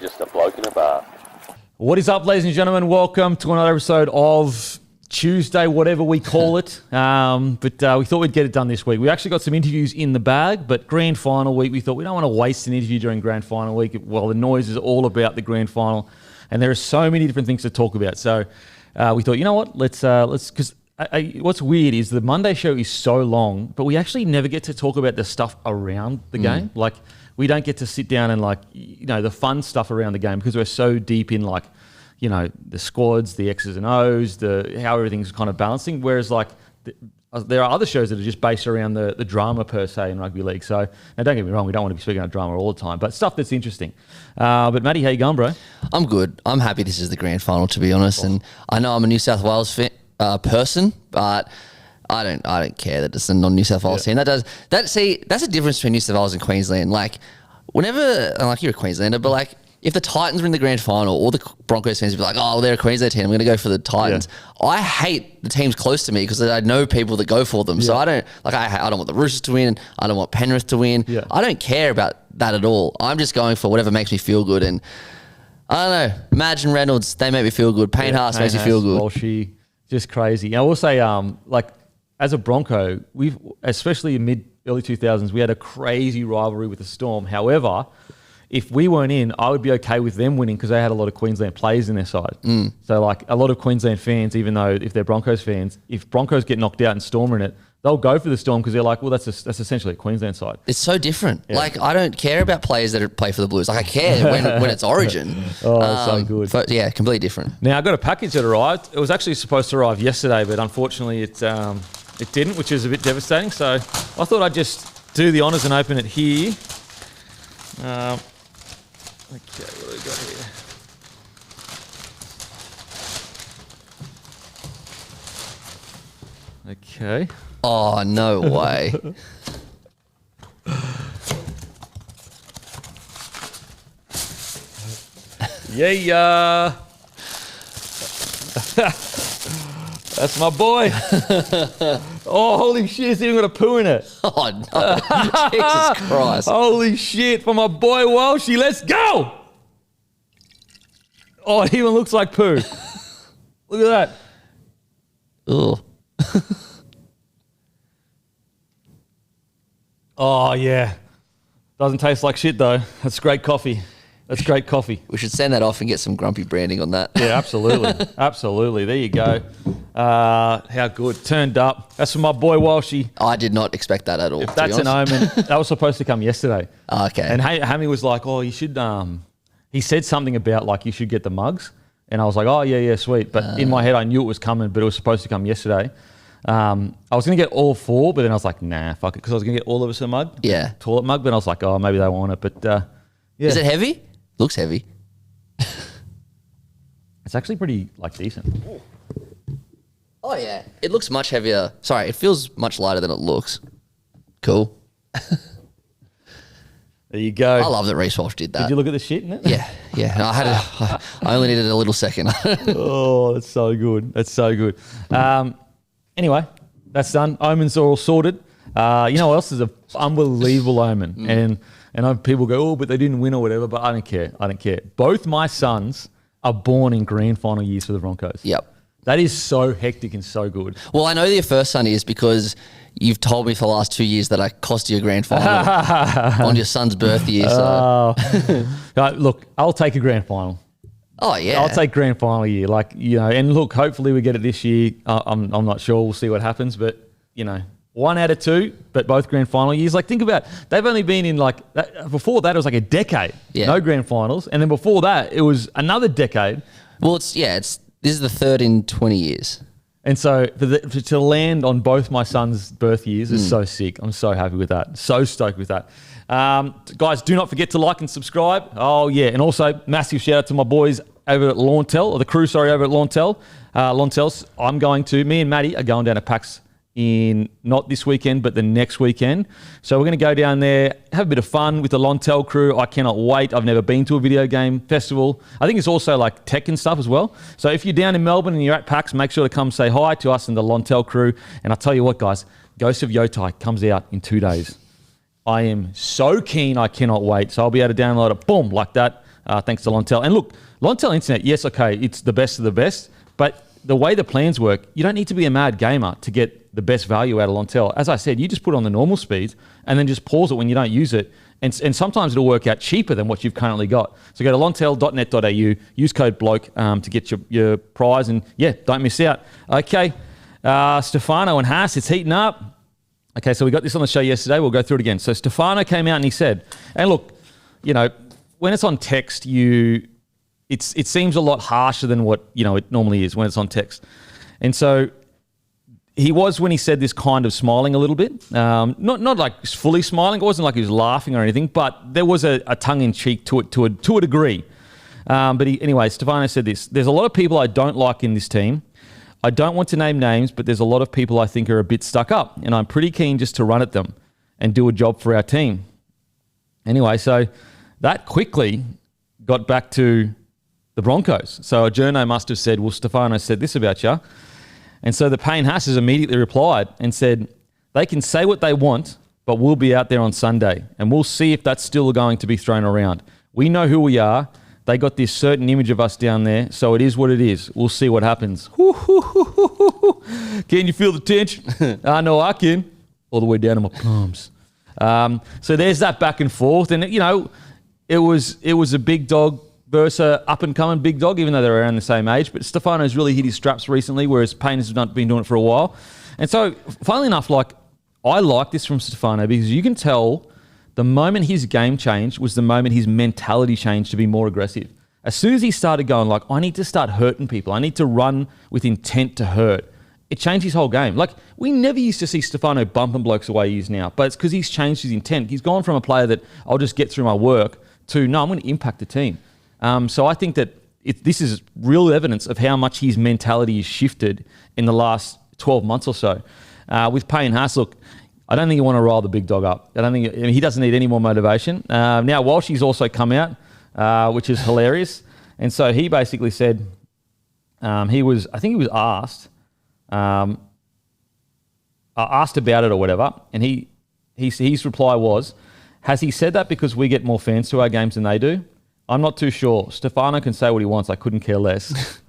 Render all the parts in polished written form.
just a bloke in a bar. What is up, ladies and gentlemen? Welcome to another episode of Tuesday, whatever we call it. But we thought we'd get it done this week. We actually got some interviews in the bag, but grand final week, we thought we don't want to waste an interview during grand final week. Well, the noise is all about the grand final, and there are so many different things to talk about. So we thought, you know what? Let's because what's weird is the Monday show is so long, but we actually never get to talk about the stuff around the game. Like, we don't get to sit down and the fun stuff around the game because we're so deep in the squads, the X's and O's, how everything's kind of balancing. Whereas there are other shows that are just based around the drama per se in rugby league. So now don't get me wrong, we don't want to be speaking about drama all the time, but stuff that's interesting. But Matty, how you going, bro? I'm good. I'm happy this is the grand final, to be honest. And I know I'm a New South Wales person, but I don't care that it's a non-New South Wales team. That's a difference between New South Wales and Queensland. Whenever, you're a Queenslander, but if the Titans were in the grand final, all the Broncos fans would be like, oh, well, they're a Queensland team, I'm going to go for the Titans. Yeah. I hate the teams close to me because I know people that go for them. Yeah. So I don't want the Roosters to win. I don't want Penrith to win. Yeah. I don't care about that at all. I'm just going for whatever makes me feel good. And I don't know, Madge and Reynolds, they make me feel good. Payne Haas makes me feel good. Walshy, just crazy. I will say, as a Bronco, especially in early 2000s, we had a crazy rivalry with the Storm. However, if we weren't in, I would be okay with them winning because they had a lot of Queensland players in their side. So a lot of Queensland fans, even though if they're Broncos fans, if Broncos get knocked out and Storm are in it, they'll go for the Storm because they're like, well, that's essentially a Queensland side. It's so different. Yeah. I don't care about players that play for the Blues. I care when it's Origin. It's so good. But yeah, completely different. Now, I got a package that arrived. It was actually supposed to arrive yesterday, but unfortunately it didn't, which is a bit devastating. So I thought I'd just do the honours and open it here. Okay, what do we got here? Okay. Oh, no way. Yeah. That's my boy. Oh, holy shit, it's even got a poo in it. Oh, no. Jesus Christ. Holy shit, for my boy Walshy, let's go. Oh, it even looks like poo. Look at that. Ugh. Oh, yeah. Doesn't taste like shit, though. That's great coffee. That's great coffee. We should send that off and get some grumpy branding on that. Yeah, absolutely. Absolutely. There you go. How good. Turned up. That's for my boy Walshy. I did not expect that at all. If that's an omen, that was supposed to come yesterday. Okay. And Hammy was like, oh, you should, he said something about you should get the mugs. And I was like, oh, yeah, sweet. But in my head, I knew it was coming, but it was supposed to come yesterday. I was going to get all four, but then I was like, nah, fuck it. Because I was going to get all of us a mug. Yeah. Toilet mug. But I was like, oh, maybe they want it. But yeah. Is it heavy? Looks heavy. It's actually pretty decent. Oh yeah, it looks much heavier. Sorry, it feels much lighter than it looks. Cool. There you go. I love that Reece Walsh did that. Did you look at the shit in it? Yeah. I only needed a little second. Oh, that's so good. That's so good. Anyway, that's done. Omens are all sorted. You know what else is an unbelievable omen? And people go, oh, but they didn't win or whatever. But I don't care. I don't care. Both my sons are born in grand final years for the Broncos. Yep. That is so hectic and so good. Well, I know your first son is because you've told me for the last 2 years that I cost you a grand final on your son's birth year. So. Look, I'll take a grand final. Oh, yeah. I'll take grand final year. And look, hopefully we get it this year. I'm not sure. We'll see what happens. But, 1 out of 2, but both grand final years. Think about it. They've only been in before that it was a decade. Yeah. No grand finals. And then before that it was another decade. Well, this is the third in 20 years. And so to land on both my son's birth years is so sick. I'm so happy with that. So stoked with that. Guys, do not forget to like and subscribe. Oh, yeah. And also, massive shout out to my boys over at Launtel, or the crew, over at Launtel. Me and Matty are going down to PAX in not this weekend, but the next weekend. So we're going to go down there, have a bit of fun with the Launtel crew. I cannot wait. I've never been to a video game festival. I think it's also tech and stuff as well. So if you're down in Melbourne and you're at PAX, make sure to come say hi to us and the Launtel crew. And I'll tell you what, guys, Ghost of Yotai comes out in 2 days. I am so keen. I cannot wait. So I'll be able to download it, boom, like that. thanks to Lontel. And look, Lontel Internet, yes, okay, it's the best of the best, but the way the plans work, you don't need to be a mad gamer to get the best value out of Lontel. As I said, you just put on the normal speeds and then just pause it when you don't use it. And sometimes it'll work out cheaper than what you've currently got. So go to lontel.net.au, use code BLOKE to get your prize. And yeah, don't miss out. Okay, Stefano and Haas, it's heating up. Okay, so we got this on the show yesterday. We'll go through it again. So Stefano came out and he said, and look, you know, when it's on text, it seems a lot harsher than what, you know, it normally is when it's on text. And so he was, when he said this, kind of smiling a little bit. Not like fully smiling. It wasn't like he was laughing or anything, but there was a tongue-in-cheek to it to a degree. Anyway, Stefano said this. There's a lot of people I don't like in this team. I don't want to name names, but there's a lot of people I think are a bit stuck up, and I'm pretty keen just to run at them and do a job for our team. Anyway, so that quickly got back to the Broncos. So a journo must have said, well, Stefano said this about you. And so the Payne Haas has immediately replied and said, they can say what they want, but we'll be out there on Sunday, and we'll see if that's still going to be thrown around. We know who we are. They got this certain image of us down there, so it is what it is. We'll see what happens. Can you feel the tension? I know I can. All the way down to my palms. So there's that back and forth. And, you know, it was a big dog versus a up-and-coming big dog, even though they're around the same age. But Stefano's really hit his straps recently, whereas Payne has not been doing it for a while. And so, funnily enough, like, I like this from Stefano because you can tell the moment his game changed was the moment his mentality changed to be more aggressive. As soon as he started going like, I need to start hurting people. I need to run with intent to hurt. It changed his whole game. Like, we never used to see Stefano bumping blokes the way he is now, but it's because he's changed his intent. He's gone from a player that I'll just get through my work to, no, I'm going to impact the team. So I think that this is real evidence of how much his mentality has shifted in the last 12 months or so. With Payne Haas, look, I don't think you want to rile the big dog up. He doesn't need any more motivation. Now, Walsh, he's also come out, which is hilarious. And so he basically said, I think he was asked about it or whatever. And his reply was, has he said that because we get more fans to our games than they do? I'm not too sure. Stefano can say what he wants. I couldn't care less.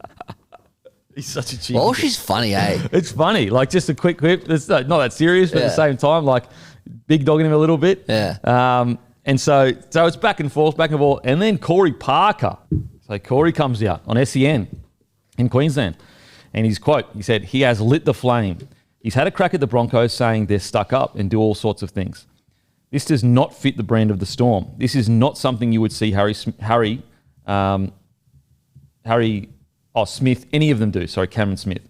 He's such a cheeky. Well, she's funny, eh? It's funny. Like, just a quick clip. It's not that serious, but at the same time, like, big dogging him a little bit. Yeah. And so it's back and forth. And then Corey Parker. So Corey comes out on SEN in Queensland. And his quote, he said, he has lit the flame. He's had a crack at the Broncos saying they're stuck up and do all sorts of things. This does not fit the brand of the Storm. This is not something you would see Smith, any of them do. Sorry, Cameron Smith.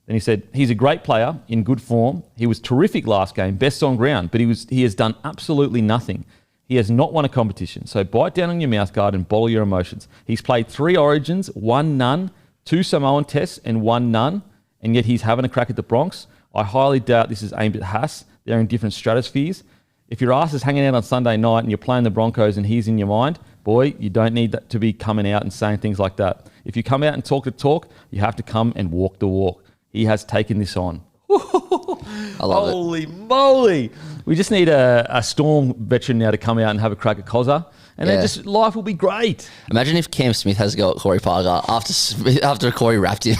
Then he said, he's a great player in good form. He was terrific last game, best on ground, but he has done absolutely nothing. He has not won a competition. So bite down on your mouthguard and bottle your emotions. He's played 3 Origins, 1 none, 2 Samoan tests and 1 none, and yet he's having a crack at the Bronx. I highly doubt this is aimed at Haas. They're in different stratospheres. If your ass is hanging out on Sunday night and you're playing the Broncos and he's in your mind, boy, you don't need that to be coming out and saying things like that. If you come out and talk the talk, you have to come and walk the walk. He has taken this on. I love it. Holy moly. We just need a Storm veteran now to come out and have a crack at Cozza. And then just life will be great. Imagine if Cam Smith has a go at Corey Parker after Corey wrapped him.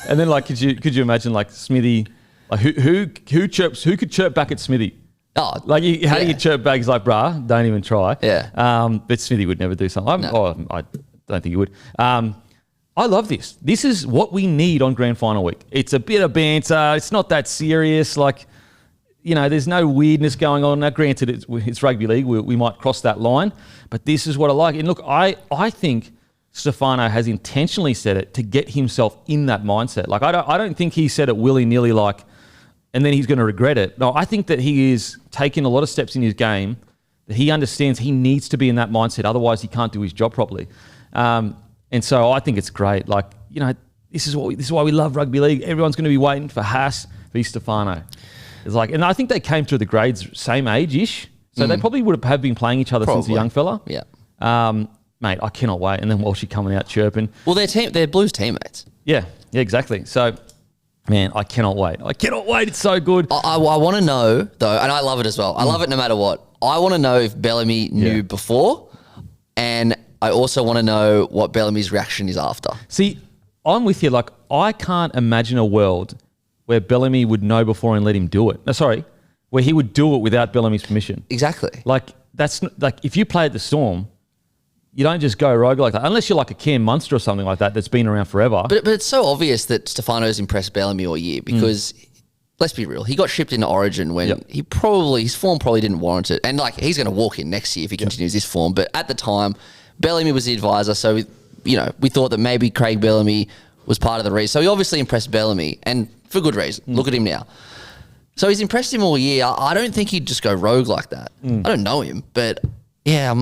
And then, like, could you imagine, like, Smithy, like, who could chirp back at Smithy? Oh, like, how do you chirp back? He's like, bruh, don't even try. Yeah. But Smithy would never do something. I don't think he would. I love this. This is what we need on Grand Final week. It's a bit of banter. It's not that serious. Like, you know, there's no weirdness going on. Now, granted, it's rugby league. We might cross that line. But this is what I like. And look, I think Stefano has intentionally said it to get himself in that mindset. Like, I don't think he said it willy-nilly, like, and then he's going to regret it. No, I think that he is taking a lot of steps in his game that he understands he needs to be in that mindset. Otherwise, he can't do his job properly. And so I think it's great. Like, you know, this is why we love rugby league. Everyone's going to be waiting for Haas v Stefano. It's like, and I think they came through the grades same age-ish. So they probably would have been playing each other since a young fella. Yeah. Mate, I cannot wait. And then Walshy coming out chirping. Well, they're Blues teammates. Yeah, exactly. So, man, I cannot wait. It's so good. I want to know, though, and I love it as well. I love it no matter what. I want to know if Bellamy knew before, and I also want to know what Bellamy's reaction is after. See, I'm with you. Like, I can't imagine a world where Bellamy would know before and let him do it. No, sorry, where he would do it without Bellamy's permission. Exactly. Like, if you play at the Storm, you don't just go rogue like that, unless you're like a Cam Munster or something like that that's been around forever. But it's so obvious that Stefano's impressed Bellamy all year because, let's be real, he got shipped into Origin when his form probably didn't warrant it. And like, he's going to walk in next year if he continues this form. But at the time, Bellamy was the advisor, so we thought that maybe Craig Bellamy was part of the reason. So he obviously impressed Bellamy, and for good reason. Look at him now. So he's impressed him all year. I don't think he'd just go rogue like that. I don't know him, but yeah,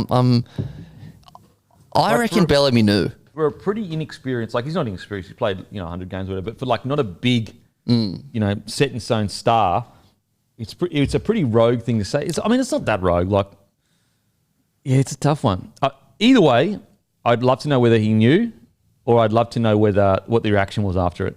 I reckon Bellamy knew. For a pretty inexperienced, like he's not inexperienced, he's played 100 games or whatever, but for like not a big, set in stone star, it's a pretty rogue thing to say. It's not that rogue. Like, yeah, it's a tough one. Either way, I'd love to know whether he knew, or I'd love to know what the reaction was after it.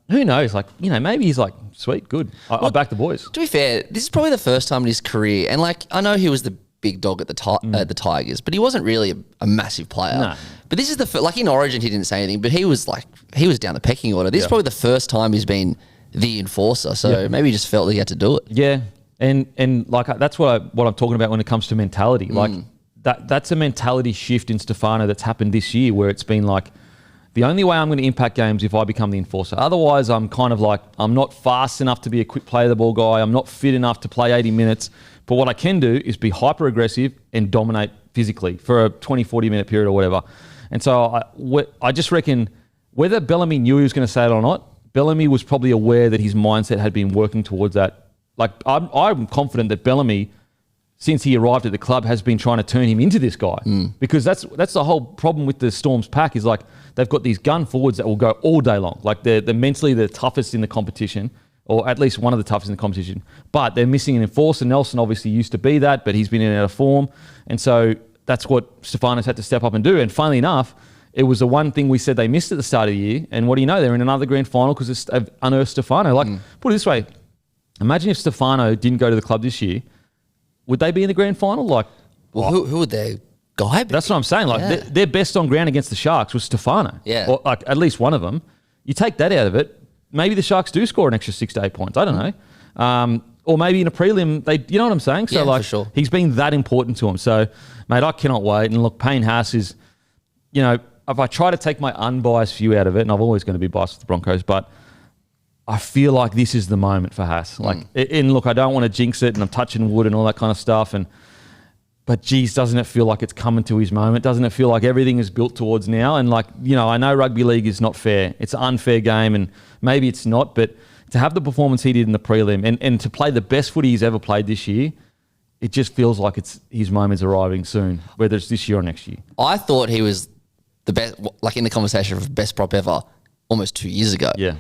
Who knows? Like, maybe he's like, sweet, good. I'll back the boys. To be fair, this is probably the first time in his career, and like, I know he was the big dog at the Tigers, but he wasn't really a massive player. No. But this is like in Origin, he didn't say anything, but he was down the pecking order. This is probably the first time he's been the enforcer, so maybe he just felt that he had to do it. Yeah, and like that's what I'm talking about when it comes to mentality. Like that's a mentality shift in Stefano that's happened this year, where it's been like, the only way I'm going to impact games if I become the enforcer. Otherwise, I'm kind of like, I'm not fast enough to be a quick play of the ball guy. I'm not fit enough to play 80 minutes. But what I can do is be hyper aggressive and dominate physically for a 20, 40 minute period or whatever. And so I just reckon whether Bellamy knew he was going to say it or not, Bellamy was probably aware that his mindset had been working towards that. Like, I'm confident that Bellamy, since he arrived at the club, has been trying to turn him into this guy. Because that's the whole problem with the Storm's pack, is like they've got these gun forwards that will go all day long. Like they're mentally the toughest in the competition, or at least one of the toughest in the competition. But they're missing an enforcer. Nelson obviously used to be that, but he's been in and out of form. And so that's what Stefano's had to step up and do. And funnily enough, it was the one thing we said they missed at the start of the year. And what do you know? They're in another grand final because they've unearthed Stefano. Like, put it this way. Imagine if Stefano didn't go to the club this year. Would they be in the grand final? Like, well, who would their guy be? That's what I'm saying. Like, their best on ground against the Sharks was Stefano. Yeah. Or like at least one of them. You take that out of it, maybe the Sharks do score an extra 6 to 8 points. I don't know. Or maybe in a prelim, you know what I'm saying? So, like, for sure. He's been that important to him. So, mate, I cannot wait. And look, Payne Haas is, if I try to take my unbiased view out of it, and I'm always going to be biased with the Broncos, but I feel like this is the moment for Haas. Like, and look, I don't want to jinx it, and I'm touching wood and all that kind of stuff. But geez, doesn't it feel like it's coming to his moment? Doesn't it feel like everything is built towards now? And like, I know rugby league is not fair. It's an unfair game, and maybe it's not. But to have the performance he did in the prelim and to play the best footy he's ever played this year, it just feels like his moment's arriving soon, whether it's this year or next year. I thought he was the best, like in the conversation for best prop ever, almost 2 years ago. Yeah.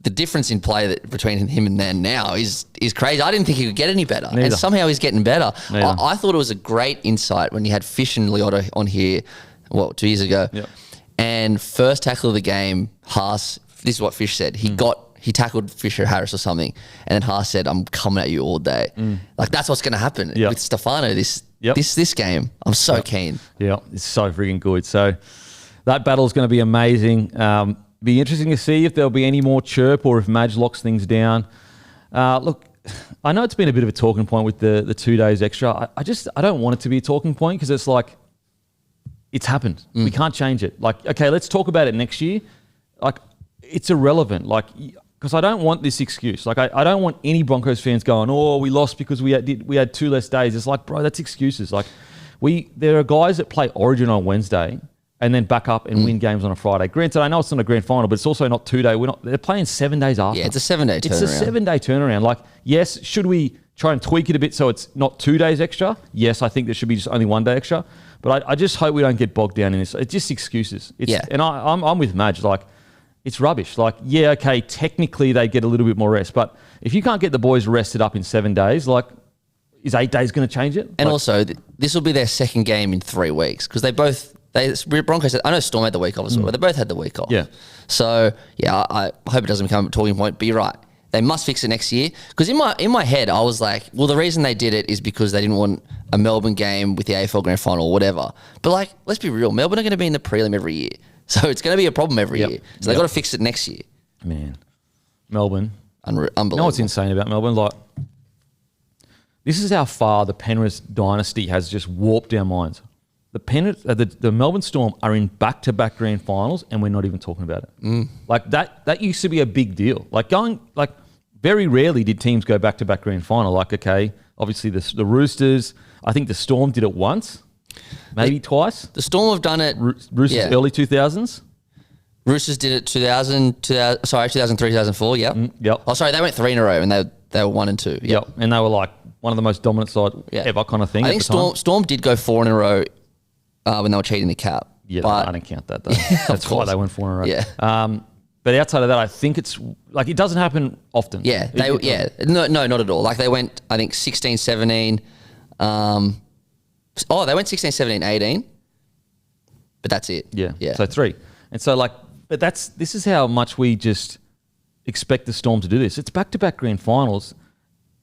The difference in play between him and now is crazy. I didn't think he could get any better. Neither. And somehow he's getting better. Neither. I thought it was a great insight when you had Fish and Liotta on here, 2 years ago. Yep. And first tackle of the game, Haas, this is what Fish said. He tackled Fisher Harris or something, and then Haas said, "I'm coming at you all day." Like, that's what's going to happen with Stefano this game. I'm so keen. Yeah, it's so freaking good. So that battle's going to be amazing. Be interesting to see if there'll be any more chirp or if Madge locks things down. Look, I know it's been a bit of a talking point with the 2 days extra. I don't want it to be a talking point because it's like, it's happened. We can't change it. Like, okay, let's talk about it next year. Like, it's irrelevant. Like, because I don't want this excuse. Like, I don't want any Broncos fans going, "Oh, we lost because we had 2 less days." It's like, bro, that's excuses. Like, there are guys that play Origin on Wednesday and then back up and win games on a Friday. Granted, I know it's not a grand final, but it's also not 2 day. They're playing 7 days after. Yeah, it's a 7-day turnaround. It's a 7-day turnaround. Like, yes, should we try and tweak it a bit so it's not 2 days extra? Yes, I think there should be just only 1 day extra. But I just hope we don't get bogged down in this. It's just excuses. And I'm with Madge. Like, it's rubbish. Like, yeah, okay, technically they get a little bit more rest. But if you can't get the boys rested up in 7 days, like, is 8 days going to change it? And also, this will be their second game in 3 weeks because Broncos, I know Storm had the week off as well, but they both had the week off. Yeah. So, yeah, I hope it doesn't become a talking point, but you're right. they must fix it next year. Because in my head, I was like, well, the reason they did it is because they didn't want a Melbourne game with the AFL Grand Final or whatever. But like, let's be real, Melbourne are going to be in the prelim every year. So it's going to be a problem every year. So they got to fix it next year. Man, Melbourne. Unbelievable. You know what's insane about Melbourne? Like, this is how far the Penrith dynasty has just warped our minds. The Melbourne Storm are in back-to-back grand finals, and we're not even talking about it. Like that used to be a big deal. Like very rarely did teams go back-to-back grand final. Like, okay, obviously the Roosters. I think the Storm did it once, maybe twice. The Storm have done it. Roosters early 2000s. Roosters did it 2003, 2004. Yep. Yep. Oh, sorry, they went 3 in a row, and they were 1 and 2. Yep. And they were like one of the most dominant side ever, kind of thing. I think Storm did go 4 in a row when they were cheating the cap. Yeah, but I don't count that though. That's why they went 4 in a row. Yeah. But outside of that, I think it's like it doesn't happen often. Yeah. No, not at all. Like they went, I think 16, 17. They went 16, 17, 18. But that's it. Yeah. Yeah. So 3. And so like, but this is how much we just expect the Storm to do this. It's back-to-back grand finals,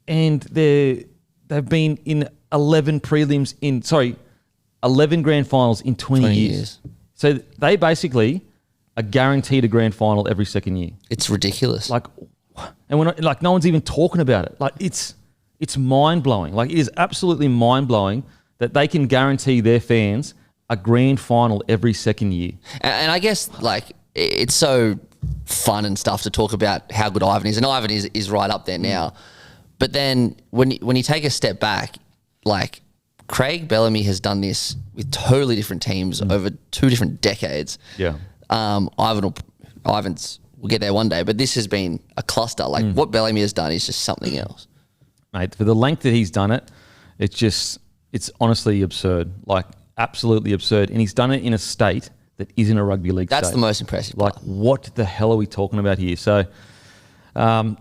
and they've been in 11 grand finals in 20 years. So they basically are guaranteed a grand final every second year. It's ridiculous. Like, and we're not, like, no one's even talking about it. Like, it's mind-blowing. Like, it is absolutely mind-blowing that they can guarantee their fans a grand final every second year. And I guess, like, it's so fun and stuff to talk about how good Ivan is, and Ivan is right up there now. But then when you take a step back, like, Craig Bellamy has done this with totally different teams over 2 different decades. Yeah. Ivan's will get there one day, but this has been a cluster. Like what Bellamy has done is just something else. Mate, for the length that he's done it, it's honestly absurd. Like, absolutely absurd. And he's done it in a state that isn't a rugby league That's state. the most impressive part. Like, what the hell are we talking about here? So,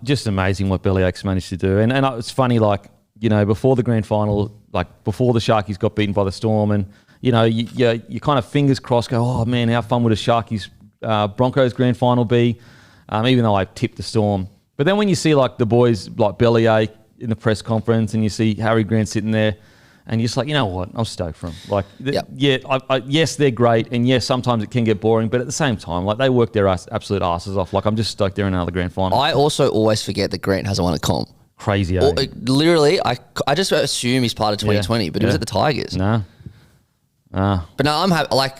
just amazing what Bellyache's managed to do. And it's funny, like, you know, before the grand final, like before the Sharkies got beaten by the Storm, and, you know, you kind of fingers crossed go, oh, man, how fun would a Sharkies Broncos grand final be? Even though I tipped the Storm. But then when you see, like, the boys like Bellyache in the press conference, and you see Harry Grant sitting there, and you're just like, you know what? I'm stoked for them. Like, yes, they're great, and yes, sometimes it can get boring, but at the same time, like, they work their absolute asses off. Like, I'm just stoked they're in another grand final. I also always forget that Grant hasn't won a comp. Crazy, literally, I just assume he's part of 2020, but he was at the Tigers. No. But no, I'm happy. Like,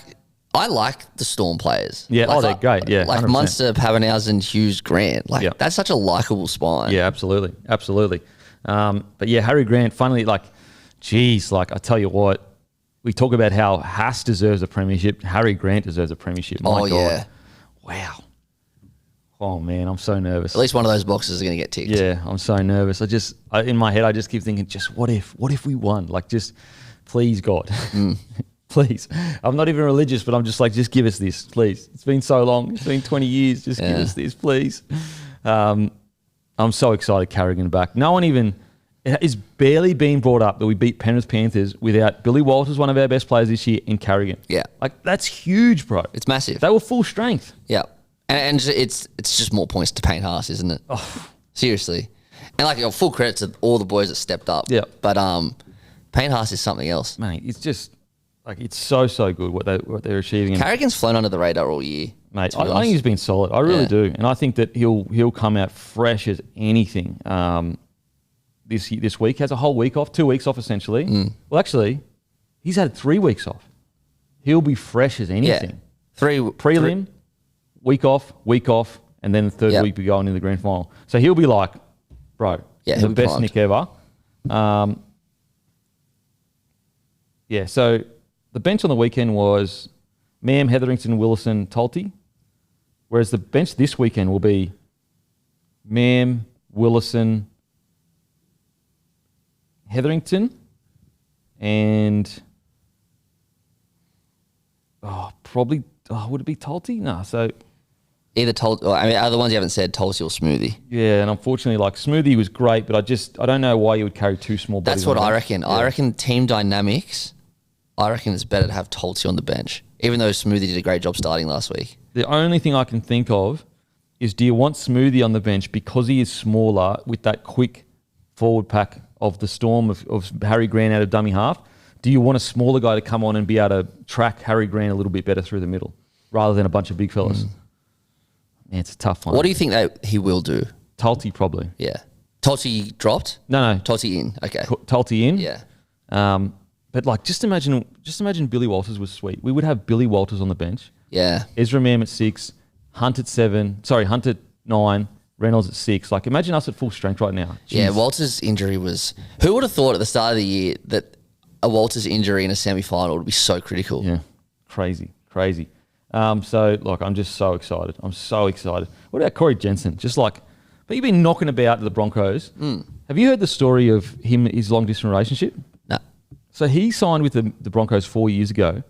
I like the Storm players. Yeah, like, they're great. Yeah, like 100%. Munster, Pavanhausen, Hughes, Grant. Like, that's such a likable spine. Yeah, absolutely. But yeah, Harry Grant, finally, like, geez, like, I tell you what, we talk about how Haas deserves a premiership. Harry Grant deserves a premiership. My God. Yeah. Wow. Oh, man, I'm so nervous. At least one of those boxes is going to get ticked. Yeah, I'm so nervous. In my head, I just keep thinking, just what if we won? Like, just, please, God. Please. I'm not even religious, but I'm just like, just give us this, please. It's been so long. It's been 20 years. Just give us this, please. I'm so excited Carrigan back. No one even... It is barely being brought up that we beat Penrith Panthers without Billy Walters, one of our best players this year, in Carrigan. Yeah. Like, that's huge, bro. It's massive. They were full strength. Yeah. And it's just more points to Payne Haas, isn't it? Oh. Seriously. And, like, full credit to all the boys that stepped up. Yeah. But Payne Haas is something else. Mate, it's just... Like, it's so good what they're achieving. Carrigan's flown under the radar all year. Mate, I think he's been solid. I really do. And I think that he'll come out fresh as anything this week. Has a whole week off, 2 weeks off essentially. Well, actually, he's had 3 weeks off. He'll be fresh as anything. Yeah. Prelim, week off, and then the third week we go into the grand final. So he'll be like, bro, the best primed. Nick ever. So the bench on the weekend was Mam, Hetherington, Willison, Talty. Whereas the bench this weekend will be Mam, Willison, Hetherington, and probably would it be Talty? No, so either Talty. I mean, other ones you haven't said, Talty or Smoothie. Yeah, and unfortunately, like, Smoothie was great, but I don't know why you would carry 2 small bodies. That's what I reckon. Yeah. I reckon team dynamics. I reckon it's better to have Talty on the bench, even though Smoothie did a great job starting last week. The only thing I can think of is do you want Smoothie on the bench because he is smaller with that quick forward pack of the Storm of Harry Grant out of dummy half? Do you want a smaller guy to come on and be able to track Harry Grant a little bit better through the middle rather than a bunch of big fellas? Man, it's a tough one. What do you think that he will do? Tulty probably. Yeah. Tulty dropped? No. Tulty in. Okay. Tulty in. Yeah. But like, just imagine Billy Walters was sweet. We would have Billy Walters on the bench. Yeah. Ezra Mam at 6, Hunt at 7. Sorry, Hunt at 9, Reynolds at 6. Like, imagine us at full strength right now. Jeez. Yeah, Walters' injury was... Who would have thought at the start of the year that a Walters injury in a semi-final would be so critical? Yeah, crazy. So, like, I'm just so excited. I'm so excited. What about Corey Jensen? Just like... But you've been knocking about the Broncos. Have you heard the story of his long-distance relationship? No. So he signed with the Broncos 4 years ago.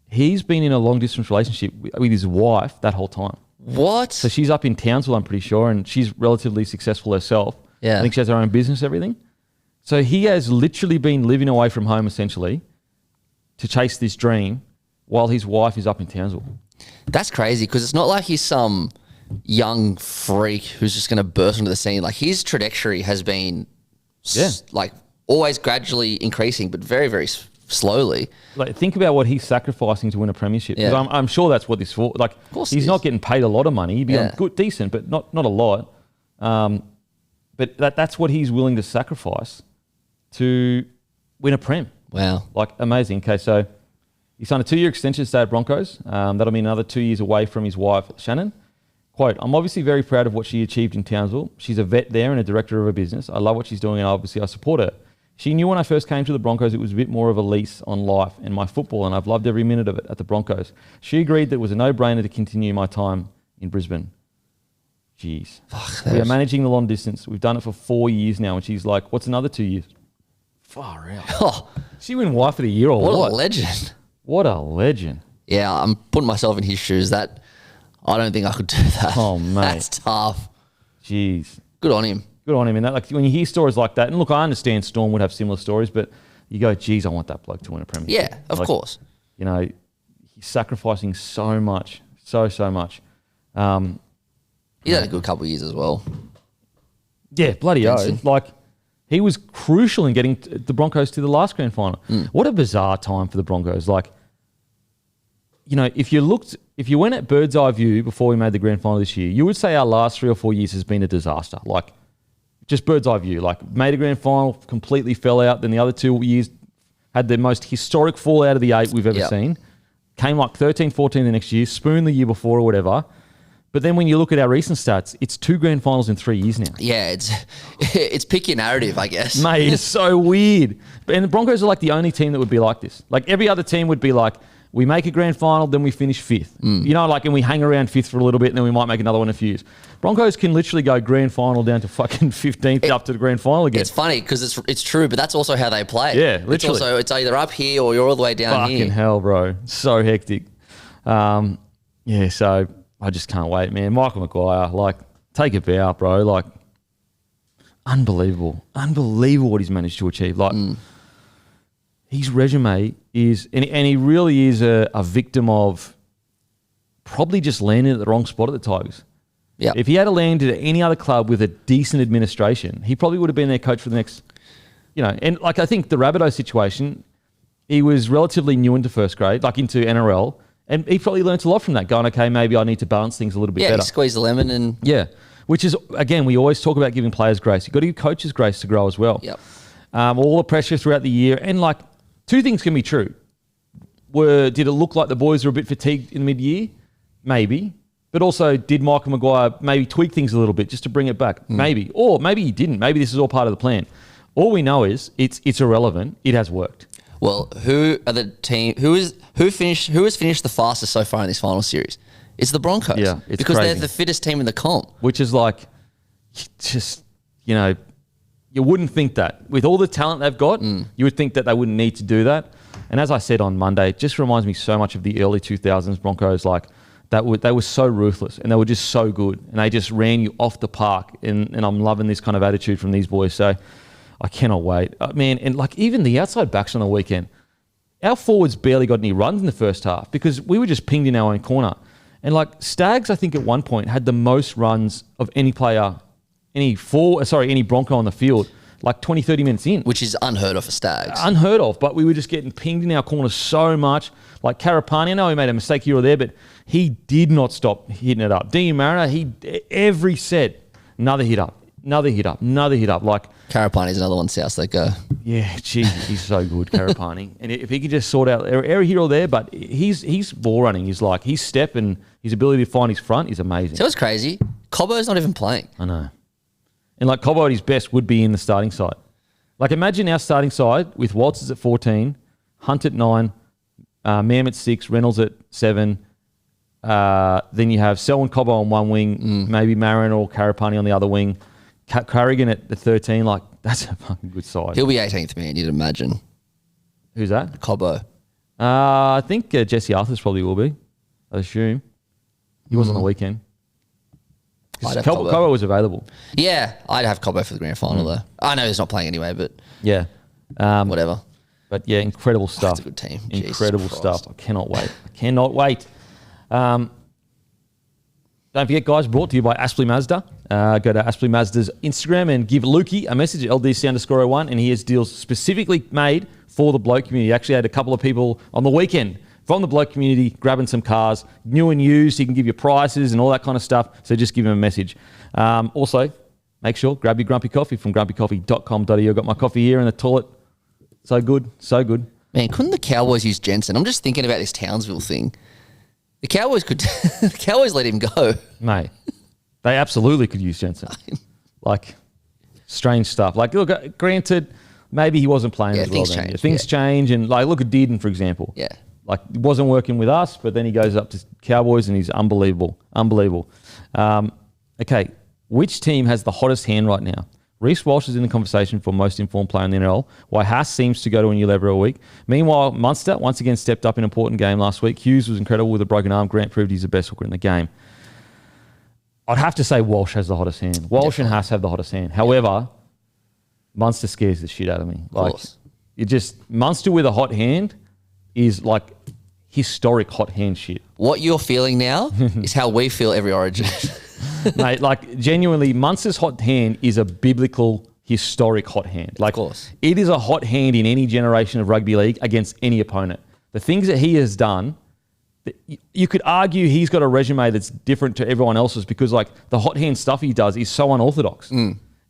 He's been in a long-distance relationship with his wife that whole time. What? So she's up in Townsville, I'm pretty sure, and she's relatively successful herself. Yeah. I think she has her own business, everything. So he has literally been living away from home, essentially, to chase this dream while his wife is up in Townsville. That's crazy because it's not like he's some young freak who's just going to burst into the scene. Like, his trajectory has been like always gradually increasing, but very, very slowly. Like, think about what he's sacrificing to win a premiership. 'Cause Yeah. I'm sure that's what this for. Like, Of course he's he not is. getting paid a lot of money. He'd be on good, decent, but not a lot. But that's what he's willing to sacrifice to win a prem. Wow. Like, amazing. Okay, so he signed a 2-year extension to stay at Broncos. That'll mean another 2 years away from his wife, Shannon. Quote, I'm obviously very proud of what she achieved in Townsville. She's a vet there and a director of a business. I love what she's doing and obviously I support her. She knew when I first came to the Broncos it was a bit more of a lease on life and my football, and I've loved every minute of it at the Broncos. She agreed that it was a no-brainer to continue my time in Brisbane. Jeez. We are managing the long distance. We've done it for 4 years now, and she's like, what's another 2 years? Far out. Oh, She win wife of the year or what? what a legend. What a legend. Yeah, I'm putting myself in his shoes. That I don't think I could do that. Oh, mate. That's tough. Jeez. Good on him. Good on him. And that, like, when you hear stories like that, and look, I understand Storm would have similar stories, but you go, geez, I want that bloke to win a premiership. Yeah, of course. You know, he's sacrificing so much, so much. He's had a good couple of years as well. Yeah, bloody Jensen. oath. Like, he was crucial in getting the Broncos to the last grand final. What a bizarre time for the Broncos. Like, you know, if you went at bird's eye view before we made the grand final this year, you would say our last 3 or 4 years has been a disaster. Like, just bird's eye view. Like, made a grand final, completely fell out. Then the other 2 years had the most historic fall out of the 8 we've ever seen. Came like 13, 14 the next year, spoon the year before or whatever. But then when you look at our recent stats, it's 2 grand finals in 3 years now. Yeah, it's pick your narrative, I guess. Mate, it's so weird. And the Broncos are like the only team that would be like this. Like, every other team would be like, we make a grand final, then we finish 5th. You know, like, and we hang around 5th for a little bit, and then we might make another one in a few years. Broncos can literally go grand final down to fucking 15th up to the grand final again. It's funny because it's true, but that's also how they play. Yeah, literally. It's either up here or you're all the way down here. Fucking hell, bro. So hectic. Yeah, so I just can't wait, man. Michael Maguire, like, take a bow, bro. Like, unbelievable. Unbelievable what he's managed to achieve. Like, his resume is, and he really is a victim of probably just landing at the wrong spot at the Tigers. Yeah. If he had landed at any other club with a decent administration, he probably would have been their coach for the next, you know, and like, I think the Rabbitoh situation, he was relatively new into first grade, like into NRL, and he probably learnt a lot from that, going, okay, maybe I need to balance things a little bit better. Yeah, squeeze the lemon and... Yeah, which is, again, we always talk about giving players grace. You've got to give coaches grace to grow as well. Yep. All the pressure throughout the year, and like, 2 things can be true. Did it look like the boys were a bit fatigued in mid-year? Maybe. But also, did Michael Maguire maybe tweak things a little bit just to bring it back? Maybe. Or maybe he didn't. Maybe this is all part of the plan. All we know is it's irrelevant. It has worked. Well, who are the team? Who has finished the fastest so far in this final series? It's the Broncos. Yeah, it's because crazy. they're the fittest team in the comp. Which is like, just, you know, you wouldn't think that. With all the talent they've got, you would think that they wouldn't need to do that. And as I said on Monday, it just reminds me so much of the early 2000s Broncos. Like, they were so ruthless and they were just so good. And they just ran you off the park. And I'm loving this kind of attitude from these boys. So I cannot wait. Man, and like, even the outside backs on the weekend, our forwards barely got any runs in the first half because we were just pinged in our own corner. And like Stags, I think at one point had the most runs of any player, any Bronco on the field, like 20, 30 minutes in. Which is unheard of for Stags. Unheard of, but we were just getting pinged in our corners so much. Like Carapani, I know he made a mistake here or there, but he did not stop hitting it up. Dean Mariner, every set, another hit up. Like Carapani's another one south they go. Yeah, geez, he's so good, Carapani. And if he could just sort out every here or there, but he's ball running. He's like, his step and his ability to find his front is amazing. So it's crazy. Cobbo's not even playing. I know. And like Cobbo at his best would be in the starting side. Like imagine our starting side with Walters at 14, Hunt at 9, Mam at 6, Reynolds at 7. Then you have Selwyn Cobbo on one wing, maybe Marin or Carapani on the other wing. Carrigan at the 13, like that's a fucking good side. He'll be 18th man, you'd imagine. Who's that? Cobbo. I think Jesse Arthurs probably will be, I assume. He was on the weekend. Cobbo was available. Yeah, I'd have Cobbo for the grand final though. I know he's not playing anyway, but yeah, whatever. But yeah, incredible stuff. That's a good team. Incredible stuff. I cannot wait. Don't forget, guys, brought to you by Aspley Mazda. Go to Aspley Mazda's Instagram and give Lukey a message at LDC_01, and he has deals specifically made for the bloke community. He actually had a couple of people on the weekend from the bloke community grabbing some cars, new and used. He can give you prices and all that kind of stuff. So just give him a message. Also, make sure, grab your Grumpy Coffee from grumpycoffee.com.au. I've got my coffee here in the toilet. So good. Man, couldn't the Cowboys use Jensen? I'm just thinking about this Townsville thing. The Cowboys let him go. Mate, they absolutely could use Jensen. Like, strange stuff. Like, look, granted, maybe he wasn't playing as well then. Things change. And, like, look at Dearden, for example. Yeah. Like, it wasn't working with us, but then he goes up to Cowboys and he's unbelievable. Okay, which team has the hottest hand right now? Reece Walsh is in the conversation for most informed player in the NRL, while Haas seems to go to a new level a week. Meanwhile, Munster once again stepped up in an important game last week. Hughes was incredible with a broken arm. Grant proved he's the best hooker in the game. I'd have to say Walsh has the hottest hand. Walsh and Haas have the hottest hand. However, Munster scares the shit out of me. Like, Munster with a hot hand is like historic hot hand shit. What you're feeling now is how we feel every Origin. Mate, like genuinely, Munster's hot hand is a biblical, historic hot hand. Like, of course. It is a hot hand in any generation of rugby league against any opponent. The things that he has done, you could argue he's got a resume that's different to everyone else's because like the hot hand stuff he does is so unorthodox.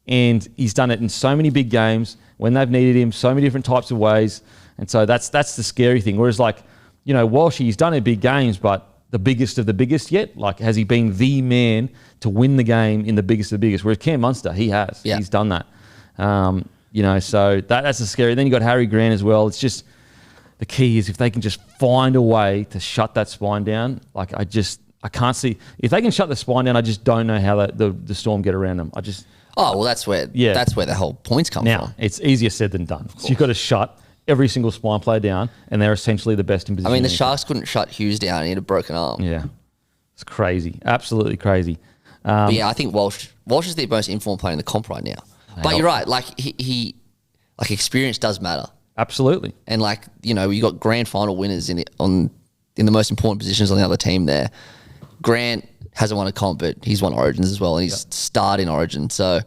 And he's done it in so many big games when they've needed him, so many different types of ways. And so that's the scary thing. Whereas like, you know, Walsh, he's done it in big games, but the biggest of the biggest yet? Like, has he been the man to win the game in the biggest of the biggest? Whereas Cam Munster, he has. Yeah. He's done that. You know, so that's a scary. Then you got Harry Grant as well. It's just the key is if they can just find a way to shut that spine down. Like, I can't see if they can shut the spine down. I just don't know how the Storm get around them. That's where the whole points come from. Now it's easier said than done. So you've got to shut every single spine player down, and they're essentially the best in position. I mean, the Sharks couldn't shut Hughes down. He had a broken arm. Yeah. It's crazy. Absolutely crazy. But yeah, I think Walsh is the most informed player in the comp right now. But you're right. Like, he experience does matter. Absolutely. And like, you know, you got grand final winners in the most important positions on the other team there. Grant hasn't won a comp, but he's won Origins as well, and he's starred in Origin. So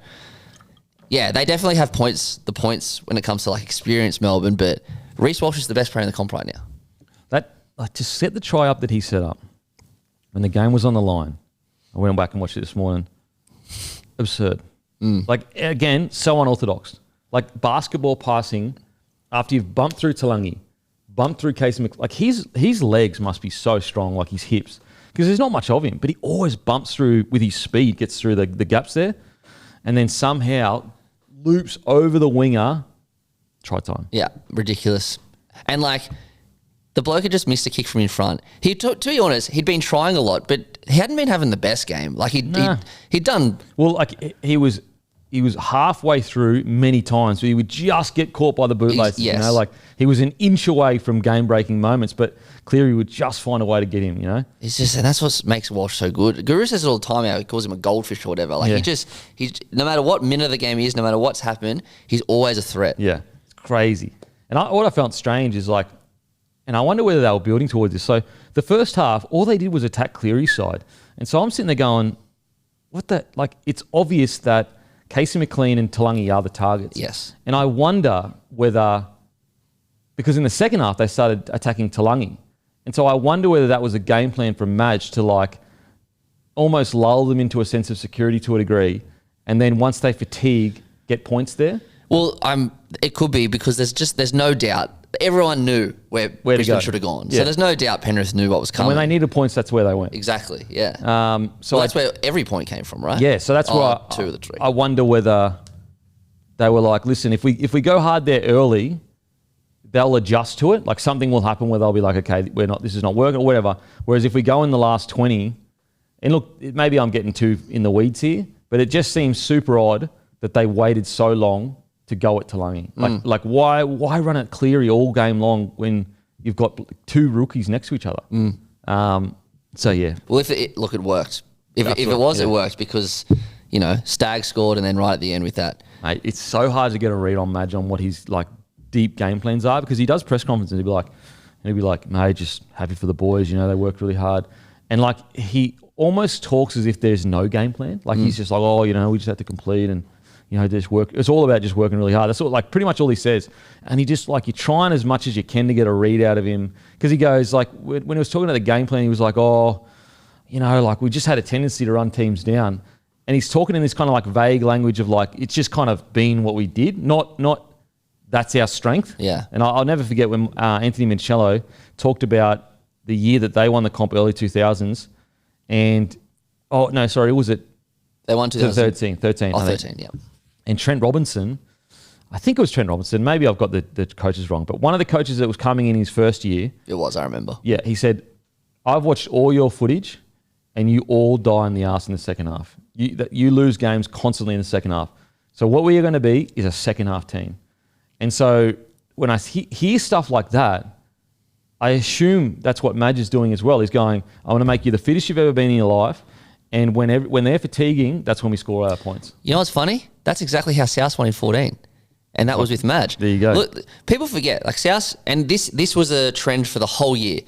yeah, they definitely have the points when it comes to like experience, Melbourne, but Reece Walsh is the best player in the comp right now. To set the try up that he set up when the game was on the line, I went back and watched it this morning. Absurd. Like, again, so unorthodox. Like basketball passing after you've bumped through Talangi, bumped through Casey like his legs must be so strong, like his hips, because there's not much of him, but he always bumps through with his speed, gets through the gaps there, and then somehow loops over the winger, try time. Yeah, ridiculous. And like, the bloke had just missed a kick from in front. To be honest, he'd been trying a lot, but he hadn't been having the best game. Like he'd done well. Like he was halfway through many times, but he would just get caught by the bootlaces. Yes. You know, like he was an inch away from game-breaking moments, but Cleary would just find a way to get him. You know, it's just, and that's what makes Walsh so good. Guru says it all the time. How he calls him a goldfish or whatever. Like he's no matter what minute of the game he is, no matter what's happened, he's always a threat. Yeah, it's crazy. And what I felt strange is like, And I wonder whether they were building towards this. So the first half, all they did was attack Cleary's side. And so I'm sitting there going, what the, like, it's obvious that Casey McLean and Talangi are the targets. Yes. And I wonder whether, because in the second half, they started attacking Talangi. And so I wonder whether that was a game plan from Madge to like almost lull them into a sense of security to a degree. And then once they fatigue, get points there. Well, it could be because there's no doubt. Everyone knew where Brisbane should have gone. Yeah. So there's no doubt Penrith knew what was coming. And when they needed points, that's where they went. Exactly, yeah. So that's where every point came from, right? Yeah, so that's why 2 of the 3. I wonder whether they were like, listen, if we go hard there early, they'll adjust to it. Like something will happen where they'll be like, okay, this is not working or whatever. Whereas if we go in the last 20, and look, maybe I'm getting too in the weeds here, but it just seems super odd that they waited so long to go at Talangi. Like why run at Cleary all game long when you've got 2 rookies next to each other? So yeah. Well, it worked. If it worked because, Stagg scored and then right at the end with that. Mate, it's so hard to get a read on Madge on what his like deep game plans are because he does press conferences and he'll be like, mate, just happy for the boys, they worked really hard. And like he almost talks as if there's no game plan. Like he's just like, we just have to complete and just work. It's all about just working really hard. That's like pretty much all he says. And he just like, you're trying as much as you can to get a read out of him. Because he goes like, when he was talking about the game plan, he was like, like we just had a tendency to run teams down. And he's talking in this kind of like vague language of like, it's just kind of been what we did. Not that's our strength. Yeah. And I'll never forget when Anthony Mincello talked about the year that they won the comp, early 2000s. And, was it? They won 2013. 13. Oh, 13, yeah. And Trent Robinson, I think it was Trent Robinson. Maybe I've got the coaches wrong. But one of the coaches that was coming in his first year. It was, I remember. Yeah, he said, I've watched all your footage and you all die in the arse in the second half. You lose games constantly in the second half. So what we are going to be is a second half team. And so when I hear stuff like that, I assume that's what Madge is doing as well. He's going, I want to make you the fittest you've ever been in your life. And when they're fatiguing, that's when we score our points. You know what's funny? That's exactly how South won in 14. And that was with Madge. There you go. Look, people forget, like South, and this was a trend for the whole year.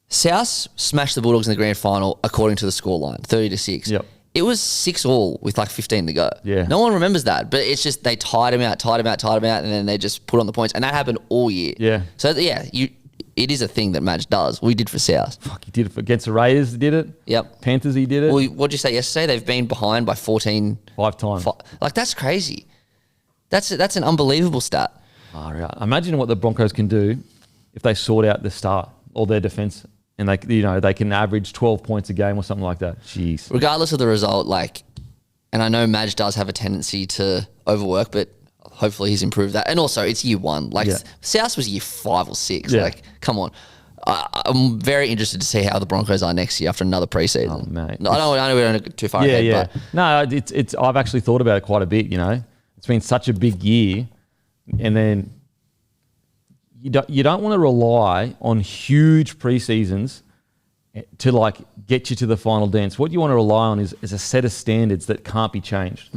South smashed the Bulldogs in the grand final according to the scoreline, 30-6. Yep. It was 6-6 with like 15 to go. Yeah. No one remembers that, but it's just they tied him out, and then they just put on the points. And that happened all year. Yeah. So, yeah, it is a thing that Madge does. We did for South. Fuck, he did it against the Raiders, he did it. Yep. Panthers, he did it. Well, what did you say yesterday? They've been behind by 14. 5 times. Like, that's crazy. That's an unbelievable stat. Oh, right. Imagine what the Broncos can do if they sort out the start or their defence and they can average 12 points a game or something like that. Jeez. Regardless of the result, and I know Madge does have a tendency to overwork, but hopefully he's improved that. And also, it's year 1. South was year 5 or 6. Yeah. Come on. I'm very interested to see how the Broncos are next year after another preseason. Oh, mate. I know we don't go too far ahead. Yeah. But No, it's. I've actually thought about it quite a bit. It's been such a big year, and then you don't want to rely on huge preseasons to get you to the final dance. What you want to rely on is a set of standards that can't be changed.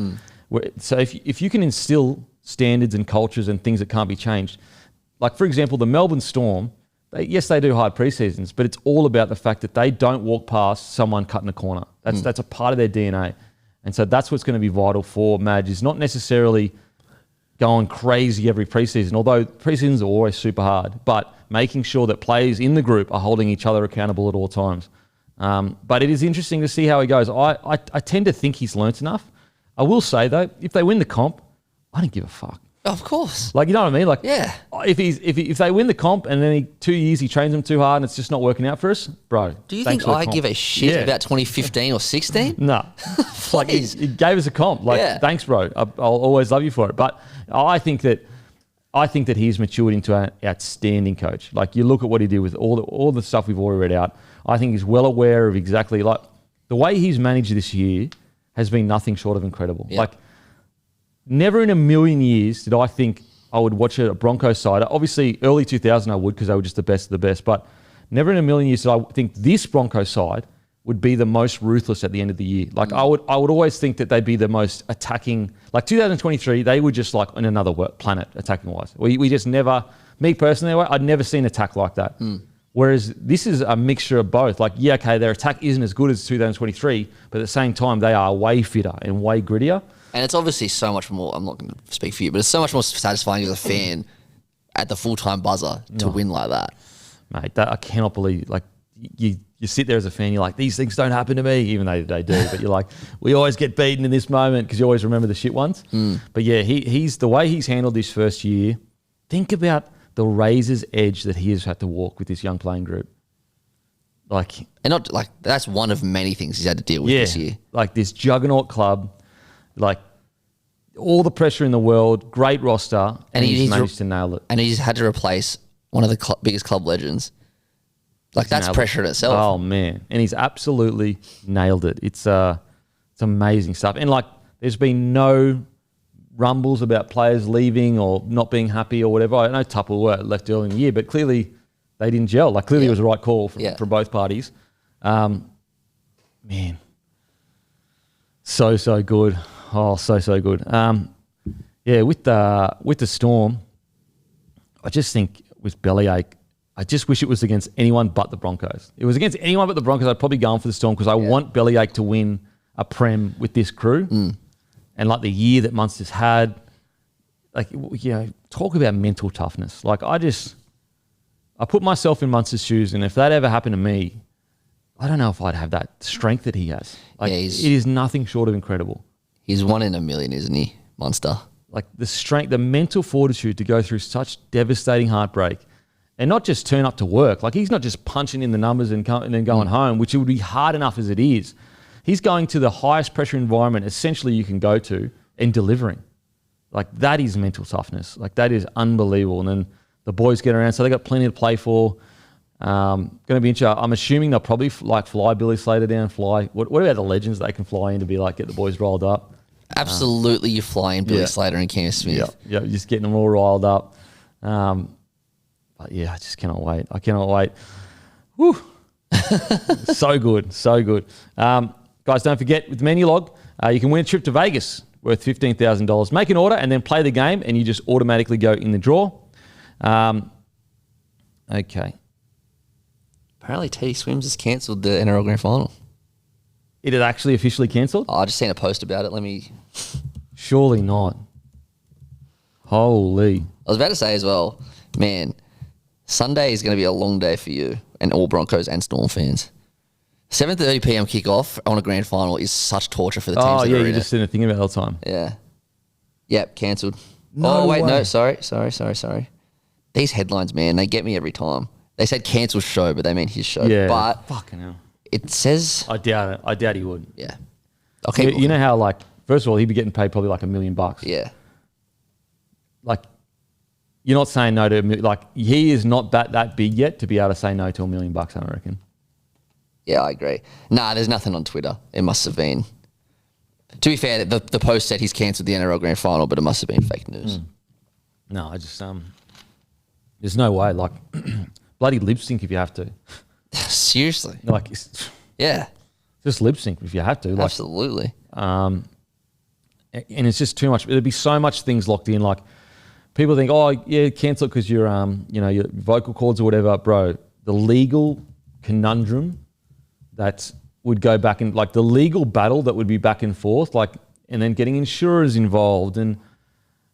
So if you can instill standards and cultures and things that can't be changed, like for example the Melbourne Storm, they do hard preseasons, but it's all about the fact that they don't walk past someone cutting a corner. That's a part of their DNA. And so that's what's going to be vital for Madge, is not necessarily going crazy every preseason, although preseasons are always super hard, but making sure that players in the group are holding each other accountable at all times. But it is interesting to see how he goes. I tend to think he's learnt enough. I will say, though, if they win the comp, I don't give a fuck. of course. You know what I mean? Yeah. If they win the comp and then 2 years he trains them too hard and it's just not working out for us, bro. Do you think I give a shit about 2015 or 16? No. He gave us a comp. Thanks, bro. I'll always love you for it. But I think that he's matured into an outstanding coach. You look at what he did with all the stuff we've already read out. I think he's well aware of exactly the way he's managed this year has been nothing short of incredible. Yeah. Never in a million years did I think I would watch a Broncos side. Obviously, early 2000 I would, because they were just the best of the best. But never in a million years did I think this Broncos side would be the most ruthless at the end of the year. Like I would always think that they'd be the most attacking. Like 2023, they were just like on another planet attacking wise. We just never, me personally, I'd never seen attack like that. Whereas this is a mixture of both. Like, yeah, okay, their attack isn't as good as 2023, but at the same time, they are way fitter and way grittier. And it's obviously so much more, I'm not going to speak for you, but it's so much more satisfying as a fan at the full-time buzzer to win like that. Mate, I cannot believe, like, you sit there as a fan, you're like, these things don't happen to me, even though they do. But you're like, we always get beaten in this moment because you always remember the shit ones. But yeah, he's the way he's handled this first year. Think about the razor's edge that he has had to walk with this young playing group. Like, and not like that's one of many things he's had to deal with this year. Like this juggernaut club, like all the pressure in the world, great roster, and he's managed to nail it. And he's had to replace one of the biggest club legends. Like that's pressure in itself. Oh man, and he's absolutely nailed it. It's amazing stuff. And like, there's been no rumbles about players leaving or not being happy or whatever. I know Tupple were left early in the year, but clearly they didn't gel. Like clearly it was the right call from both parties. Man, so good. Oh, so good. Yeah, with the Storm, I just think with bellyache, I just wish it was against anyone but the Broncos. If it was against anyone but the Broncos, I'd probably go on for the Storm because I want bellyache to win a prem with this crew. And like the year that Munster's had, like, you know, talk about mental toughness. Like I put myself in Munster's shoes, and if that ever happened to me, I don't know if I'd have that strength that he has. Like it is nothing short of incredible. He's 1 in a million, isn't he, Munster? Like the strength, the mental fortitude to go through such devastating heartbreak and not just turn up to work. Like he's not just punching in the numbers and then going home, which it would be hard enough as it is. He's going to the highest pressure environment essentially you can go to and delivering. Like that is mental toughness. Like that is unbelievable. And then the boys get around, so they got plenty to play for. Going to be interesting. I'm assuming they'll probably like fly Billy Slater down, fly. What about the legends they can fly in to be like, get the boys riled up? Absolutely, you fly in Billy Slater and Cam Smith. Yeah, just getting them all riled up. But yeah, I just cannot wait. I cannot wait. Whew. So good. Guys, don't forget, with Menulog, you can win a trip to Vegas worth $15,000. Make an order and then play the game, and you just automatically go in the draw. Okay. Apparently, Teddy Swims has cancelled the NRL Grand Final. It had actually officially cancelled? Oh, I just seen a post about it. Let me... Surely not. Holy. I was about to say as well, man, Sunday is going to be a long day for you and all Broncos and Storm fans. 7:30 p.m. kickoff on a grand final is such torture for the teams. Oh, that yeah, are you're in just sitting there thinking about it all the time. Yeah. Yep, cancelled. No way. No, sorry. These headlines, man, they get me every time. They said cancelled show, but they meant his show. Yeah. But fucking hell. It says... I doubt it. I doubt he would. Yeah. Okay. You know how, like, first of all, he'd be getting paid probably like $1 million. Yeah. Like, you're not saying no to like, he is not that big yet to be able to say no to $1 million, I don't reckon. Yeah, I agree. Nah, there's nothing on Twitter. It must have been... To be fair, the post said he's cancelled the NRL Grand Final, but it must have been fake news. No, I just... There's no way. Like, bloody lip sync if you have to. Seriously? Like... Yeah. Just lip sync if you have to. Like, absolutely. And it's just too much. There'd be so much things locked in. Like, people think, oh, yeah, cancel because your your vocal cords or whatever. Bro, the legal conundrum that would go back and, like, the legal battle that would be back and forth, like, and then getting insurers involved. And,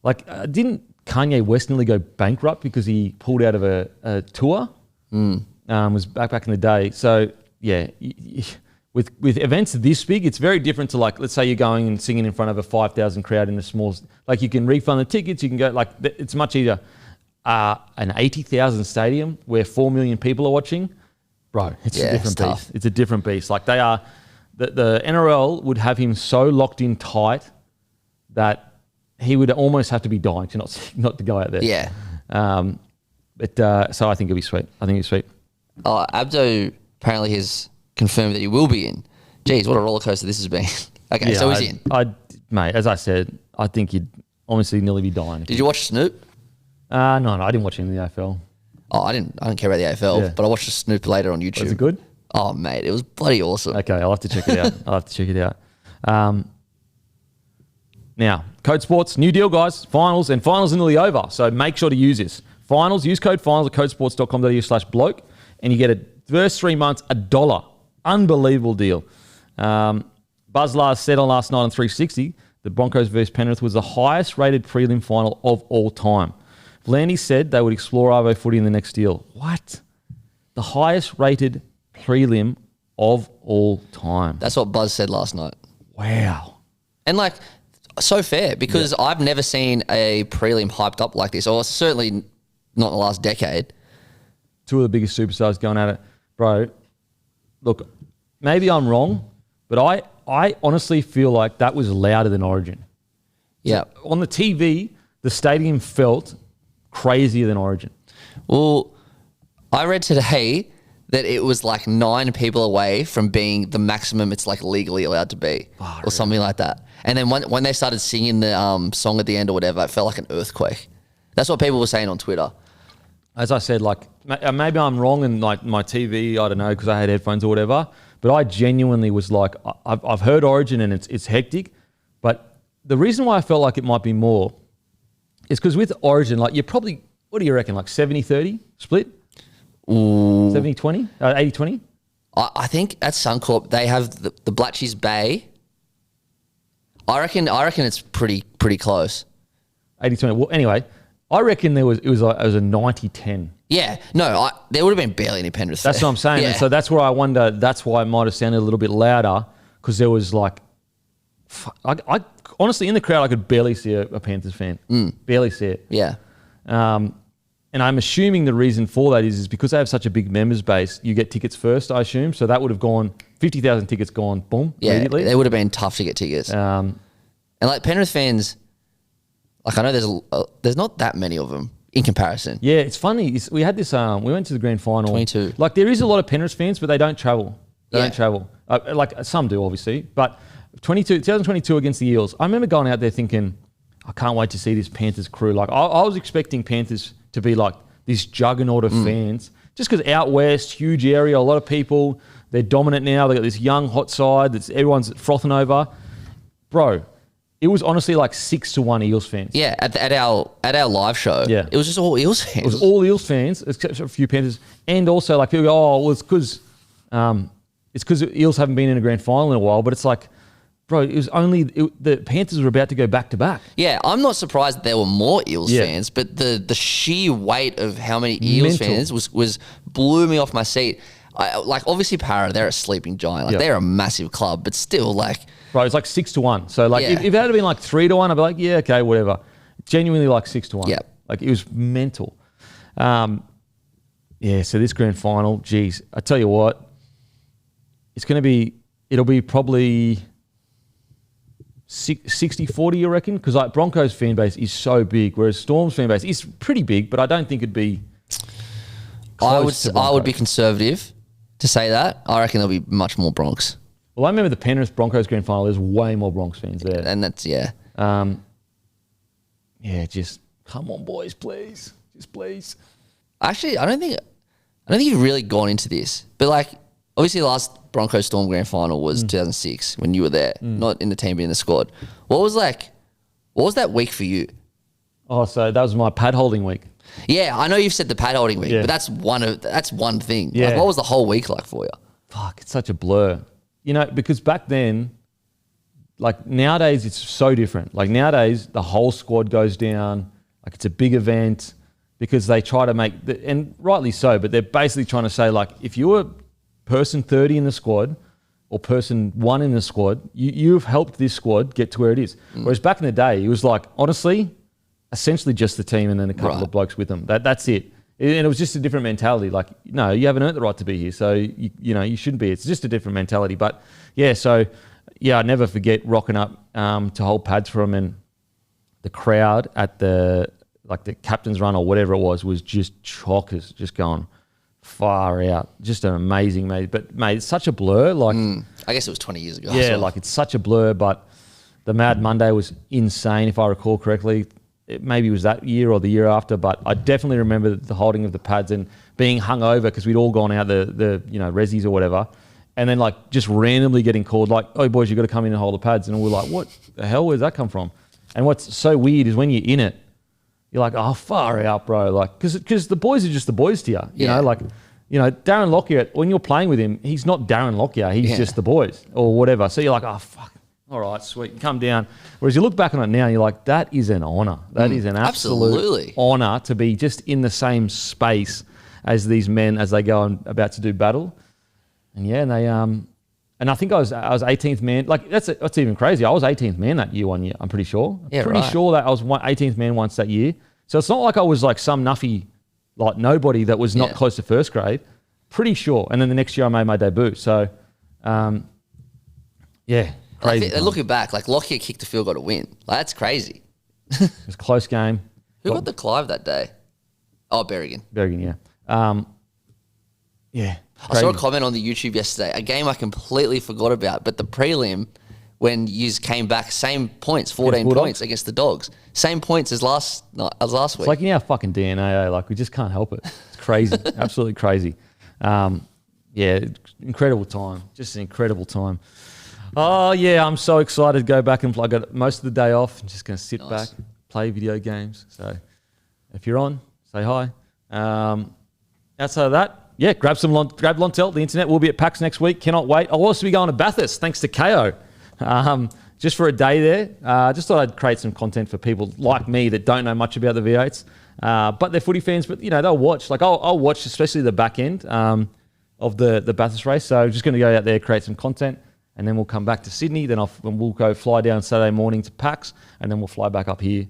like, didn't Kanye West nearly go bankrupt because he pulled out of a tour? Was back in the day. So, yeah, with events this big, it's very different to, like, let's say you're going and singing in front of a 5,000 crowd in a small, like, you can refund the tickets, you can go, like, it's much easier. An 80,000 stadium where 4 million people are watching, bro, it's a different beast. It's a different beast. Like, they are, the NRL would have him so locked in tight that he would almost have to be dying to not to go out there. Yeah. So I think it'll be sweet. Oh, Abdo apparently has confirmed that he will be in. Jeez, what a roller coaster this has been. Okay, so he's in. Mate, as I said, I think you'd honestly nearly be dying. Did you watch Snoop? No, I didn't watch him in the AFL. Oh, I didn't care about the AFL, but I watched Snoop later on YouTube. Was it good? Oh, mate, it was bloody awesome. Okay, I'll have to check it out. Now, Code Sports, new deal, guys. Finals are nearly over, so make sure to use this. Finals, use code finals at codesports.com.au/bloke, and you get a first 3 months $1. Unbelievable deal. Buzz Lars said on last night on 360, the Broncos versus Penrith was the highest rated prelim final of all time. Vlandie said they would explore Arvo footy in the next deal. What? The highest rated prelim of all time. That's what Buzz said last night. Wow. And like, so fair, because I've never seen a prelim hyped up like this, or certainly not in the last decade. Two of the biggest superstars going at it. Bro, look, maybe I'm wrong, but I honestly feel like that was louder than Origin. Yeah. So on the TV, the stadium felt crazier than Origin. Well, I read today that it was like 9 people away from being the maximum it's like legally allowed to be, or something like that. And then when they started singing the song at the end or whatever, it felt like an earthquake. That's what people were saying on Twitter. As I said, like maybe I'm wrong and like my TV, I don't know, because I had headphones or whatever, but I genuinely was like, I've heard Origin and it's hectic, but the reason why I felt like it might be more is because with Origin, like you're probably, what do you reckon, like 70-30 split? 70-20? 80-20? I think at Suncorp, they have the Blatchy's Bay. I reckon it's pretty close. 80-20. Well, anyway, I reckon it was a 90-10. Yeah. No, there would have been barely any Penrith. That's what I'm saying. Yeah. And so that's where I wonder, that's why it might have sounded a little bit louder, because there was like, I honestly, in the crowd, I could barely see a Panthers fan. Barely see it. Yeah. And I'm assuming the reason for that is because they have such a big members base, you get tickets first, I assume. So that would have gone, 50,000 tickets gone, boom, immediately. They would have been tough to get tickets. And like Penrith fans, like I know there's not that many of them in comparison. Yeah, it's funny. We had this, we went to the grand final. 22. Like there is a lot of Penrith fans, but they don't travel. They don't travel. Like some do, obviously. But 2022 against the Eels, I remember going out there thinking, I can't wait to see this Panthers crew. Like I was expecting Panthers to be like this juggernaut of fans. Just because out west, huge area, a lot of people, they're dominant now. They got this young hot side that's everyone's frothing over. Bro, it was honestly like 6-1 Eels fans. Yeah, at our live show, it was just all Eels fans. It was all Eels fans, except for a few Panthers. And also like people go, oh, well, it's because Eels haven't been in a grand final in a while. But it's like, bro, it was only the Panthers were about to go back to back. Yeah, I'm not surprised that there were more Eels fans, but the sheer weight of how many Eels fans was blew me off my seat. Like obviously Para, they're a sleeping giant. Like they're a massive club, but still like, bro, it's like 6-1. So like if it had been like 3-1, I'd be like, yeah, okay, whatever. Genuinely like 6-1. Yeah, like it was mental. So this grand final, geez, I tell you what, it'll be probably 60-40, you reckon? Because like Broncos fan base is so big, whereas Storm's fan base is pretty big, but I don't think it'd be close to Broncos. I would be conservative to say that. I reckon there'll be much more Bronx. Well, I remember the Penrith Broncos grand final. There's way more Bronx fans there, and that's just come on, boys, please, just please. Actually, I don't think you've really gone into this, but like obviously the last Broncos Storm grand final was 2006 when you were there, not in the team but in the squad. What was that week for you? Oh, so that was my pad holding week. Yeah, I know you've said the pad holding week, but that's one thing. Yeah. Like, what was the whole week like for you? Fuck, it's such a blur. You know, because back then, like nowadays, it's so different. Like nowadays, the whole squad goes down. Like it's a big event because they try to make, and rightly so, but they're basically trying to say like, if you were person 30 in the squad or person 1 in the squad, you've helped this squad get to where it is. Whereas back in the day, it was like, honestly, essentially just the team and then a couple of blokes with them. That's it. And it was just a different mentality. Like, no, you haven't earned the right to be here. So, you shouldn't be. It's just a different mentality. But yeah, so yeah, I never forget rocking up to hold pads for them, and the crowd at the captain's run or whatever it was just chockers, just going far out. Just an amazing, mate. But mate, it's such a blur. Like, I guess it was 20 years ago. Yeah, like it's such a blur. But the Mad Monday was insane, if I recall correctly. maybe it was that year or the year after, but I definitely remember the holding of the pads and being hung over because we'd all gone out the resis or whatever, and then like just randomly getting called like, oh boys, you got to come in and hold the pads, and we're like, what the hell, where's that come from? And what's so weird is when you're in it, you're like, oh, far out, bro, like because the boys are just the boys to you, you know, like. Darren Lockyer, when you're playing with him, he's not Darren Lockyer. He's just the boys or whatever. So you're like, oh, fuck. All right, sweet. Come down. Whereas you look back on it now, you're like, that is an honour. That is an absolute honour to be just in the same space as these men as they go and about to do battle. And yeah, and they and I think I was 18th man. Like that's even crazy. I was 18th man that year one year. I'm pretty sure. Pretty sure that I was 18th man once that year. So it's not like I was like some nuffy. Like nobody that was not close to first grade, pretty sure. And then the next year I made my debut. So, crazy. Looking back, like Lockyer kicked a field goal to win. Like that's crazy. It was a close game. Who got the Clive that day? Oh, Berrigan. Yeah. Yeah. I saw a comment on the YouTube yesterday, a game I completely forgot about, but the prelim, when you came back, same points, 14 points against the Dogs. Same points as last week. It's like in our fucking DNA, like we just can't help it. It's crazy, absolutely crazy. Incredible time, just an incredible time. Oh yeah, I'm so excited to go back and play. I got most of the day off. I'm just going to sit back, play video games. So if you're on, say hi. Outside of that, grab Lontel, the internet. We'll be at PAX next week. Cannot wait. I'll also be going to Bathurst, thanks to KO. Just for a day there. Just thought I'd create some content for people like me that don't know much about the V8s, but they're footy fans. But they'll watch. Like I'll watch, especially the back end of the Bathurst race. So just going to go out there, create some content, and then we'll come back to Sydney. Then we'll go fly down Saturday morning to PAX, and then we'll fly back up here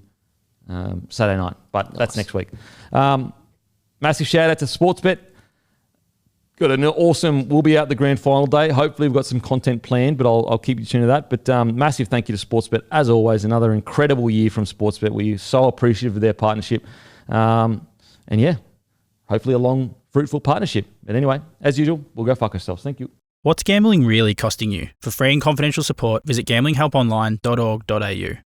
Saturday night. But that's next week. Massive shout out to Sportsbet. Got an awesome, we'll be out the grand final day. Hopefully we've got some content planned, but I'll keep you tuned to that. But massive thank you to Sportsbet. As always, another incredible year from Sportsbet. We're so appreciative of their partnership. Hopefully a long, fruitful partnership. But anyway, as usual, we'll go fuck ourselves. Thank you. What's gambling really costing you? For free and confidential support, visit gamblinghelponline.org.au.